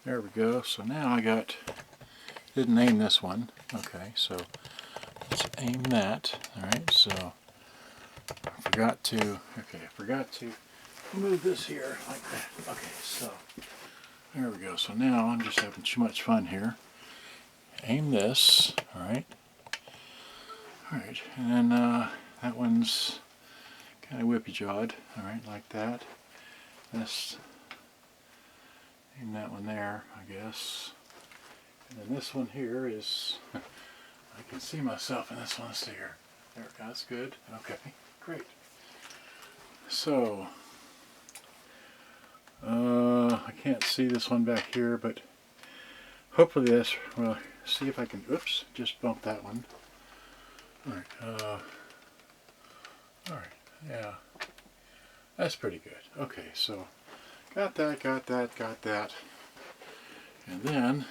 There we go. So now I didn't aim this one. Okay, so let's aim that. Alright, so I forgot to move this here like that. Okay, so there we go. So now I'm just having too much fun here. Aim this, alright. Alright, and then that one's kind of whippy jawed, alright, like that. This, aim that one there, I guess. And then this one here is, I can see myself in this one. Let's see here. There, that's good. Okay, great. So, I can't see this one back here, but hopefully this, well, see if I can, oops, just bump that one. Alright, yeah, that's pretty good. Okay, so got that. And then,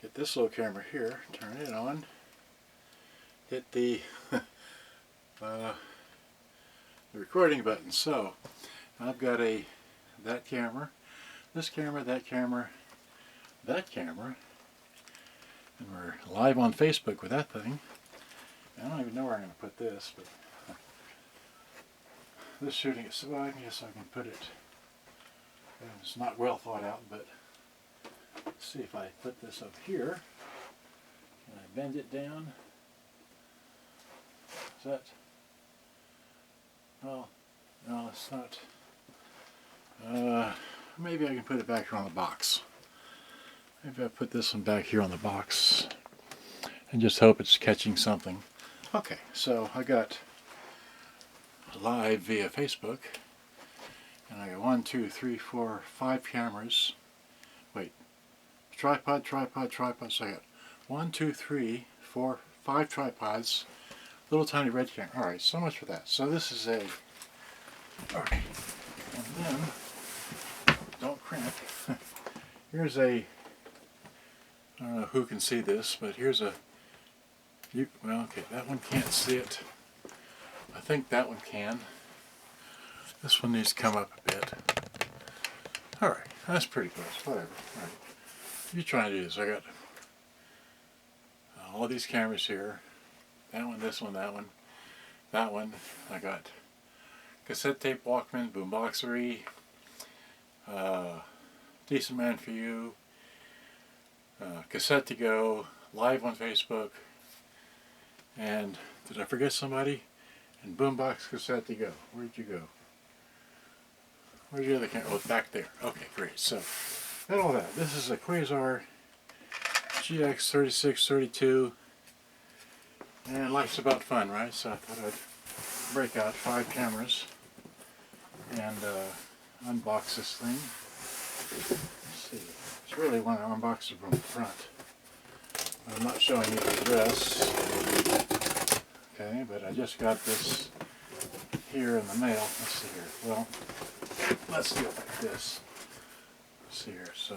get this little camera here, turn it on, hit the, the recording button. So, I've got that camera, this camera, that camera, that camera, and we're live on Facebook with that thing. I don't even know where I'm going to put this, but this shooting is, well, I guess I can put it, it's not well thought out, but let's see if I put this up here, and I bend it down. Is that, well, no, it's not, maybe I can put it back here on the box. Maybe I put this one back here on the box and just hope it's catching something. Okay, so I got live via Facebook, and I got 1, 2, 3, 4, 5 cameras. Wait, tripod. So I got 1, 2, 3, 4, 5 tripods, little tiny red camera. All right, so much for that. So this is a, okay, and then don't cramp. Here's a, I don't know who can see this, but here's a, well, okay, that one can't see it. I think that one can. This one needs to come up a bit. Alright, that's pretty close, whatever. Alright, you trying to do this. I got all these cameras here. That one, this one, that one, that one. I got cassette tape Walkman, boomboxery, Decent Man for You, cassette to go, live on Facebook, and did I forget somebody? And boombox cassette to go. Where'd you go? Where's your other camera? Oh, back there. Okay, great. So, got all that. This is a Quasar GX3642, and life's about fun, right? So I thought I'd break out 5 cameras and unbox this thing. Let's see. It's really want to unbox it from the front. I'm not showing you the address. Okay, but I just got this here in the mail. Let's see here. Well, let's do it like this. Let's see here. So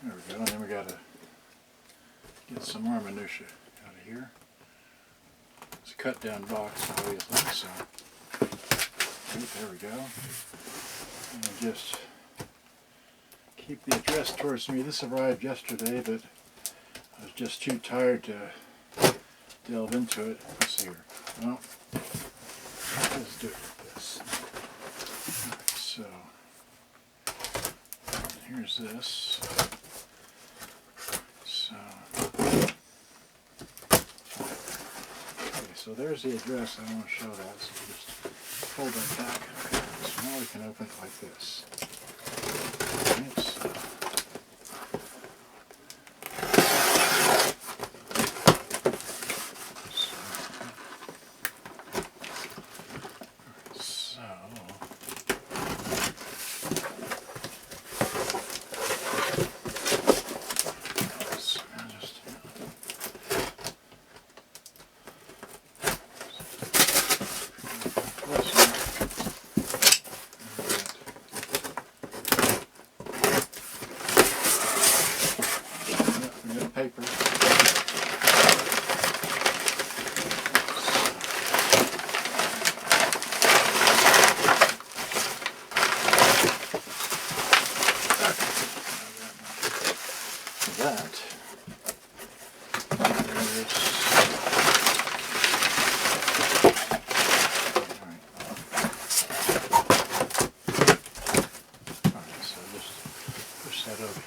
there we go. And then we got to get some more minutia out of here. It's a cut down box, obviously. So there we go. And just keep the address towards me. This arrived yesterday, but I was just too tired to delve into it. Let's see here. Well, let's do it like this. Right, so here's this. So okay, so there's the address. I want to show that. So just fold that back. Okay, so now we can open it like this. Right,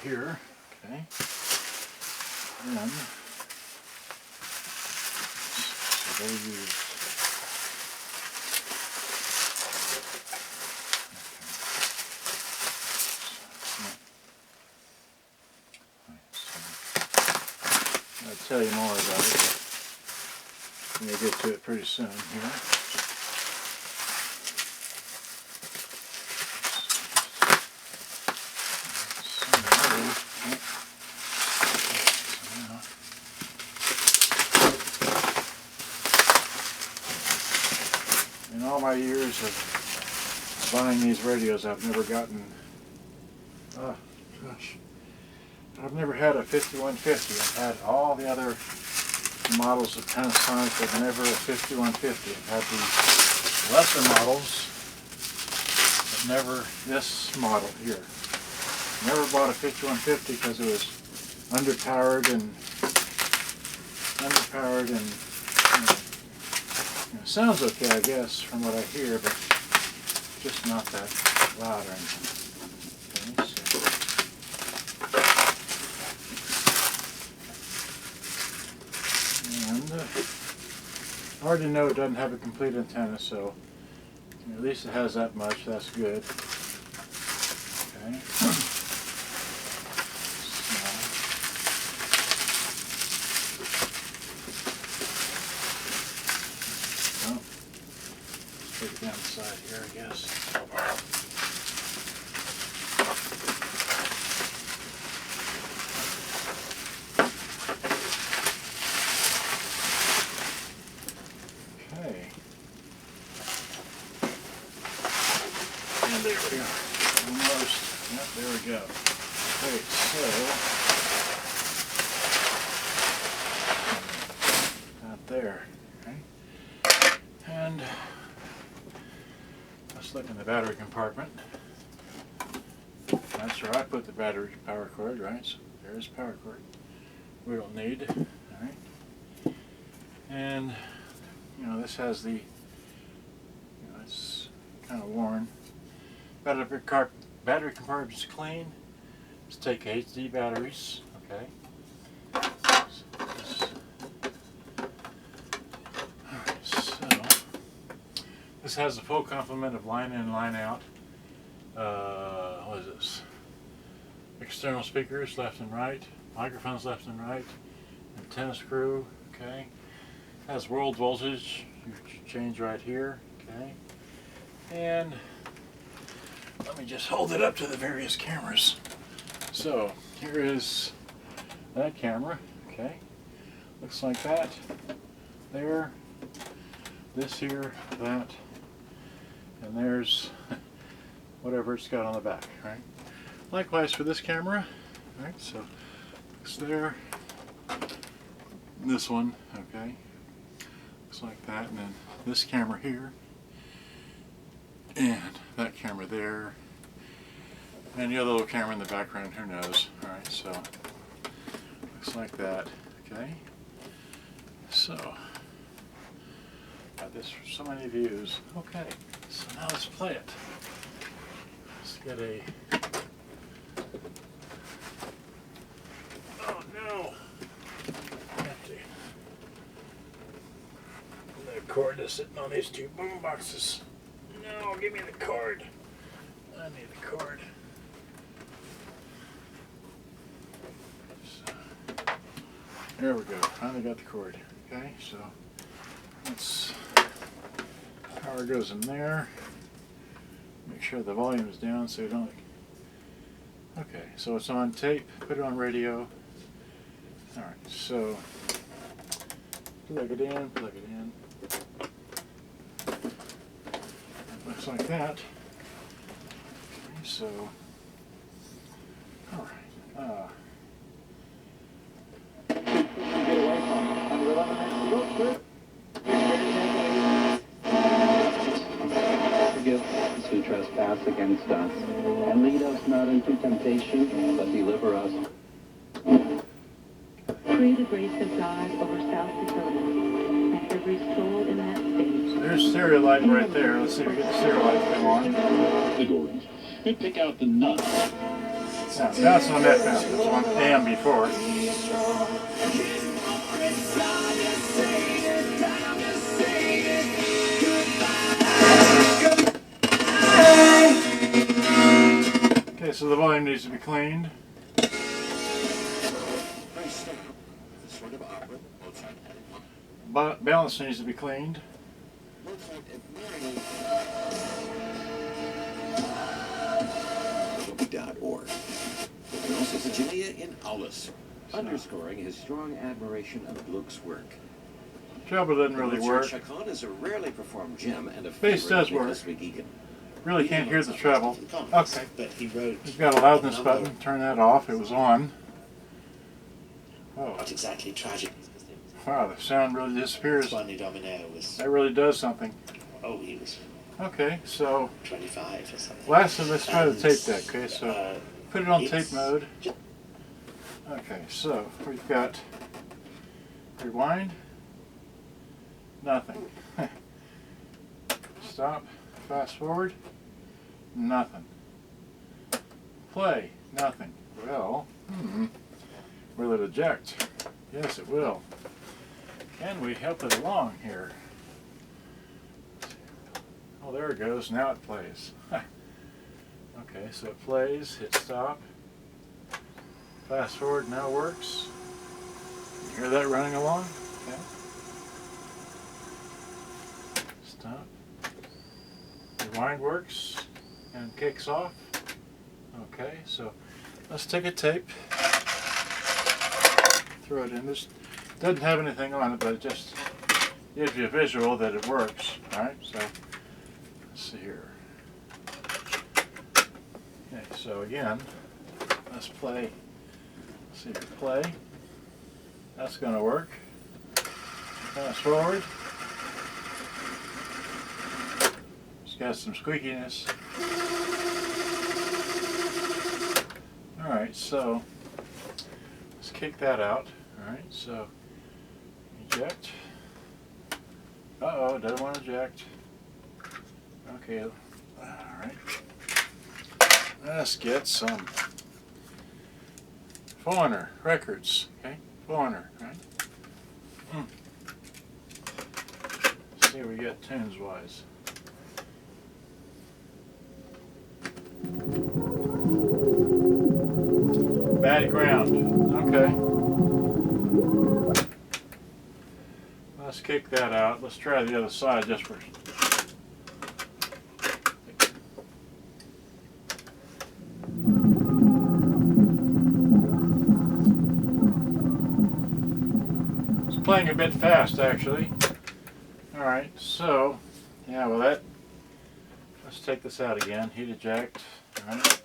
here. Okay. Then, so they used. I'll tell you more about it, but I'm going to get to it pretty soon here. In all my years of buying these radios, I've never gotten, oh gosh, I've never had a 5150. I've had all the other models of Panasonic, but never a 5150. I've had the lesser models, but never this model here. Never bought a 5150 because it was underpowered and sounds okay, I guess, from what I hear, but just not that loud or anything. Okay, so. And I already know it doesn't have a complete antenna, so at least it has that much. That's good. Okay. Take it down the side here, I guess. Okay. And there we are. Almost. Yep, there we go. Okay, so out there. Okay. And let's look in the battery compartment. That's where I put the battery power cord, right? So there's power cord. We don't need. Alright. And this has the, it's kind of worn. Battery compartment's clean. Let's take HD batteries. Okay. This has a full complement of line in, line out. What is this? External speakers left and right, microphones left and right, antenna screw. Okay. Has world voltage. You change right here. Okay. And let me just hold it up to the various cameras. So here is that camera. Okay. Looks like that. There. This here. That. And there's whatever it's got on the back, right? Likewise for this camera, right? So it's there. This one, okay, looks like that, and then this camera here, and that camera there, and the other little camera in the background. Who knows? All right, so looks like that. Okay, so got this for so many views. Okay. So now let's play it. Let's get a... Oh no! Empty. The cord is sitting on these two boom boxes. No, give me the cord. I need the cord. So, there we go. Finally got the cord. Okay, so let's... Power goes in there. Make sure the volume is down so you don't. Okay, so it's on tape. Put it on radio. All right, so plug it in. Plug it in. Looks like that. Okay, so all right. Who trespass against us, and lead us not into temptation, but deliver us. Pray the grace of God over South Dakota, and every soul in that state. So there's stereo light right there. Let's see if we get the stereo light to come on. The Gordons. They pick out the nuts. Now, that's on FM. It was on AM before. Okay, so the volume needs to be cleaned. Balance needs to be cleaned. .org. Also Virginia in Aulus, underscoring his strong admiration of Gluck's work. Trouble doesn't really work. Chacon is a rarely performed gem and a Bass does work. Really can't hear the treble. Okay. But he wrote. We've got a loudness button. Turn that off. It was on. Oh. Not exactly tragic. Wow, the sound really disappears. Funny Domino was. That really does something. Oh, he was Okay, so 25 or something. lastly, let's try the tape deck. Okay, so put it on tape it's- mode. Okay, so we've got rewind. Nothing. Stop. Fast forward. Nothing. Play. Nothing. Well, will it eject? Yes, it will. Can we help it along here? Oh, there it goes. Now it plays. Okay, so it plays. Hit stop. Fast forward now works. You hear that running along? Okay. Stop. Rewind works and kicks off. Okay, so let's take a tape. Throw it in. This doesn't have anything on it, but it just gives you a visual that it works. Alright, so let's see here. Okay, so again, let's play. Let's see here, play. That's going to work. Fast forward. It's got some squeakiness. Alright, so let's kick that out. Alright, so eject. Uh-oh, doesn't want to eject. Okay, alright. Let's get some Foreigner records. Okay, Foreigner, right? Let's see what we get tunes wise. Bad ground. Okay. Let's kick that out. Let's try the other side just for. It's playing a bit fast actually. Alright, so, yeah, well that. Let's take this out again. Heat eject. Alright.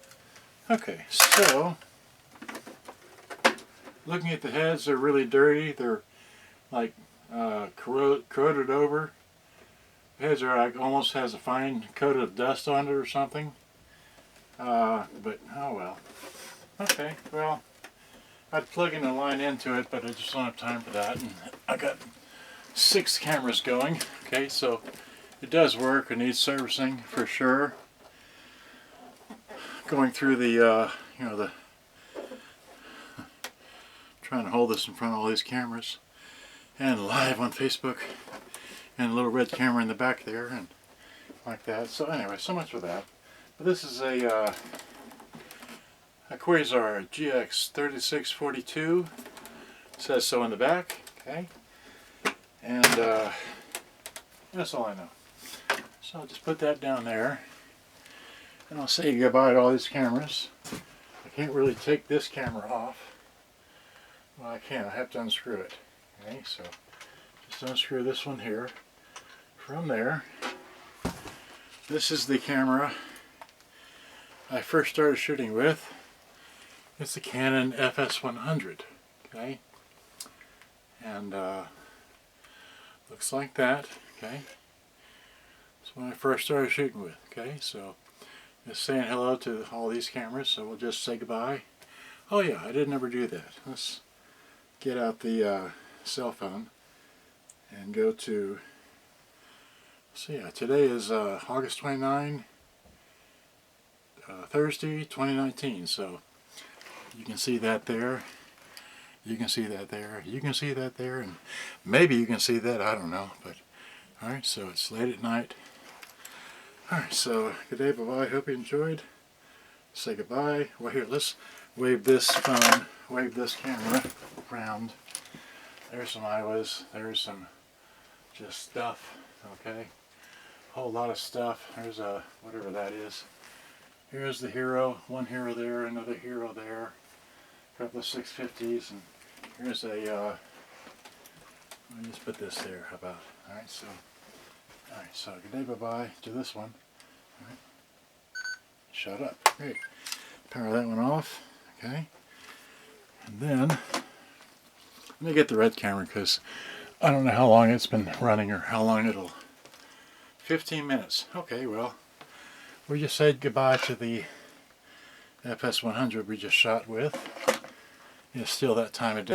Okay, so. Looking at the heads, they're really dirty. They're like corroded over. The heads are like almost has a fine coat of dust on it or something. But oh well. Okay, well, I'd plug in a line into it, but I just don't have time for that. And I got 6 cameras going. Okay, so it does work. It needs servicing for sure. Going through the you know, the trying to hold this in front of all these cameras and live on Facebook and a little red camera in the back there and like that. So anyway, so much for that. But this is a Quasar GX3642. It says so in the back. Okay, and that's all I know. So I'll just put that down there and I'll say goodbye to all these cameras. I can't really take this camera off. Well, I can. I have to unscrew it. Okay, so just unscrew this one here. From there, this is the camera I first started shooting with. It's the Canon FS100. Okay, and looks like that. Okay, that's what I first started shooting with. Okay, so just saying hello to all these cameras. So we'll just say goodbye. Oh yeah, I didn't ever do that. Let's get out the cell phone and go to, so yeah, today is August 29, Thursday, 2019, so You can see that there. You can see that there. You can see that there. And maybe you can see that. I don't know. But alright, so it's late at night. Alright, so good day. Bye-bye. Hope you enjoyed. Say goodbye. Well, here, let's wave this phone, wave this camera around. There's some Iowas. There's some just stuff. Okay. Whole lot of stuff. There's a, whatever that is. Here's the Hero. One Hero there, another Hero there. A couple of 650s, and here's a, let me just put this there, how about, alright, so good day, bye-bye to this one. Alright. Shut up. Great. Power that one off, okay. And then, let me get the red camera, because I don't know how long it's been running, or how long it'll, 15 minutes. Okay, well, we just said goodbye to the FS100 we just shot with. It's still that time of day.